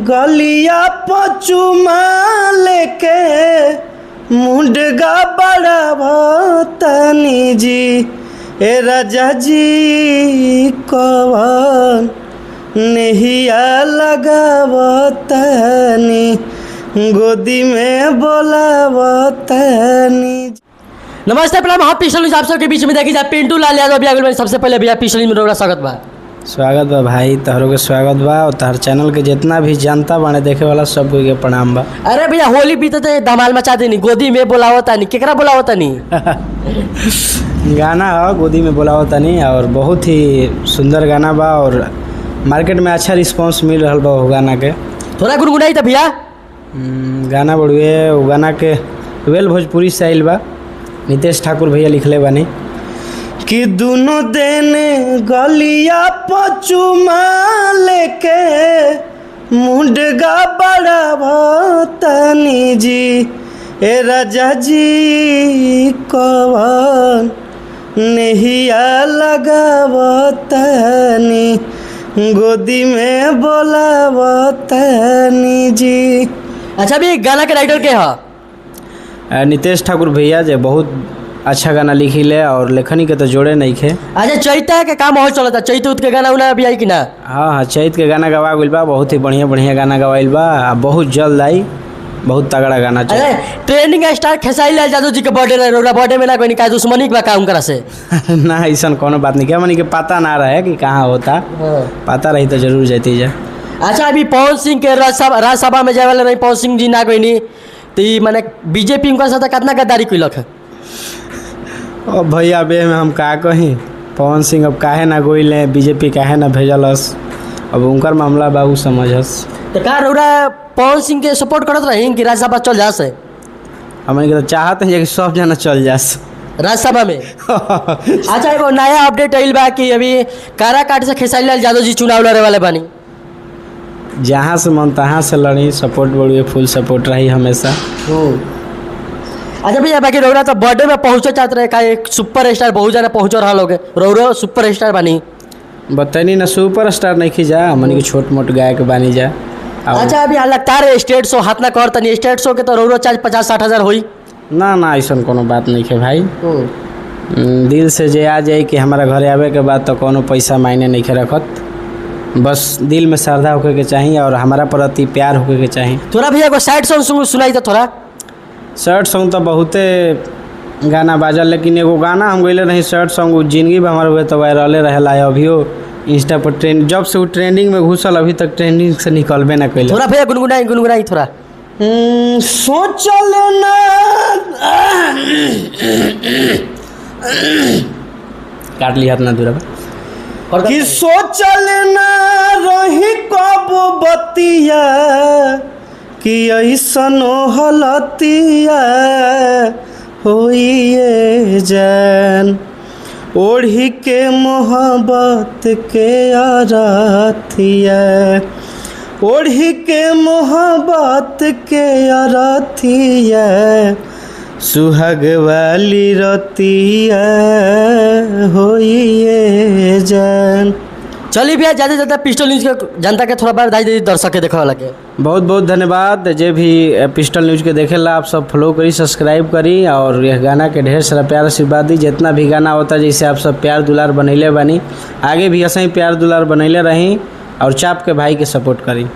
गलिया पचुमा लेके मुंडगा बढ़ावतनी जी ए राजा जी कवन नहिया लगावतनी गोदी में बोलावतनी। नमस्ते प्रणाम। हम पिस्टल न्यूज आप सबके बीच में देखी जाए पिंटू लाल यादव भैया में सबसे पहले भैया पिस्टल न्यूज में रोड़ा स्वागत बा। स्वागत बा भाई, तहरों के स्वागत बा और तहर चैनल के जितना भी जनता बाने देखे वाला सबको के प्रणाम बा। अरे भैया होली बीतते धमाल मचा देनी, गोदी में बोलावतानी केकरा बोलावतानी गाना हो गोदी में बोलावतानी और बहुत ही सुंदर गाना बा और मार्केट में अच्छा रिस्पांस मिल रहा बा वो गाना के। थोड़ा गुनगुनाई था भैया गाना बढ़ुए वो गाना के वेल भोजपुरी से आइल बा, नितेश ठाकुर भैया लिखले बानी कि दोनों देने गलिया पचुमा लेके मुंडगा बढ़ावतनी जी ए राजा जी कवन नहिया लगावतनी गोदी में बोलावतनी जी। अच्छा भी गाना के राइटर के है नितेश ठाकुर भैया जो बहुत अच्छा गाना लिखिले और लेखनी के तो जोड़े नहीं खे। अच्छा चैता के काम हो चलता, चैत उत के गाना उना भी आई कि ना? हाँ हाँ चैत के गाना गवा गइल बा, बहुत ही बढ़िया बढ़िया गाना गवाइल बा, बहुत जल्द आई, बहुत तगड़ा गाना चल। अरे ट्रेंडिंग स्टार खेसारी लाल यादव जी के बर्थडे रहे, रोड़ा बर्थडे में ना कोई का दुश्मनी बा काम करा से ना ऐसा कोनो बात नहीं, क्या मनी के पता ना रहे कि कहाँ होता, पता रही तो जरूर जाती जा। अच्छा अभी पवन सिंह के राज्यसभा में जाए वाले नहीं, पवन सिंह जी ना कोई नहीं तो मैंने बीजेपी उनका साथ कितना गद्दारी कैलक है। अब भैया बे में हम का कहीं, पवन सिंह अब काहे ना गोइले, बीजेपी काहे ना भेजलस, अब उनकर मामला बाबू समझस। तो का रौरा पवन सिंह के सपोर्ट करत रही कि राज्यसभा चल जा से? हमन के तो चाहते हैं कि सब जना चल जास राज्यसभा में अच्छा एगो नया अपडेट आइल बा कि अभी काराकाट से खेसारी लाल यादव जी चुनाव लड़े वाले बानी। जहाँ से मन तहाँ से लड़ी, सपोर्ट बढ़िए, फुल सपोर्ट रही हमेशा। अच्छा भैया बाकी रौरा तो बर्थडे में पहुँचे चाहते रहे का एक सुपर स्टार बहुत जना पहुँच रहा लोग, रौरा सुपर स्टार बानी बतानी ना, सुपर स्टार नहीं खी जा, हमन के छोट मोट गायक बानी जा। अच्छा अभी लगातार स्टेट शो हाथ ना करतनी, स्टेट शो के तो रौरा चार्ज 50-60 हज़ार होई ना ना ऐसा कोनो बात नहीं है भाई। दिल से जे आ जाए कि हमारा घरे आवे के बाद तो कोनो पैसा मायने नहीं खे रखत, बस दिल में श्रद्धा होके के चाहिए और हमारा प्रति प्यार होके के चाहिए। थोड़ा भैया को सैड सॉन्ग सुनाई था, थोड़ा सैड सॉन्ग तो बहुते गाना बाजल, लेकिन एगो गाना हम गइले नहीं सैड सॉन्ग, जिंदगी में हमारे हुए तो वायरले रहेला, अभियो इंस्टा पर ट्रेंड, जब से वो ट्रेंडिंग में घुसल अभी तक ट्रेंडिंग से निकलबे ना कैले। थोड़ा भैया गुनगुनाई थोड़ा। सोचल ना काट लिया अपना दूरा कि सोचल ना रही कब बतिया कि ऐसन हलतिया होइए जान, ओढ़ी के मोहब्बत के अरथिया, ओढ़ी के मोहब्बत के अरथिया, सुहाग वाली रतिया होइए जान। चलिए भैया ज़्यादा से ज़्यादा पिस्टल न्यूज़ के जनता के थोड़ा बार दाई दे दर्शक के देखे वाला के बहुत बहुत धन्यवाद। जे भी पिस्टल न्यूज़ के देखेला आप सब फॉलो करी, सब्सक्राइब करी और यह गाना के ढेर सारा प्यार आशीर्वाद दी। जितना भी गाना होता जैसे आप सब प्यार दुलार बनैले बनी, आगे भी ऐसे ही प्यार दुलार बनैले रही और चाप के भाई के सपोर्ट करी।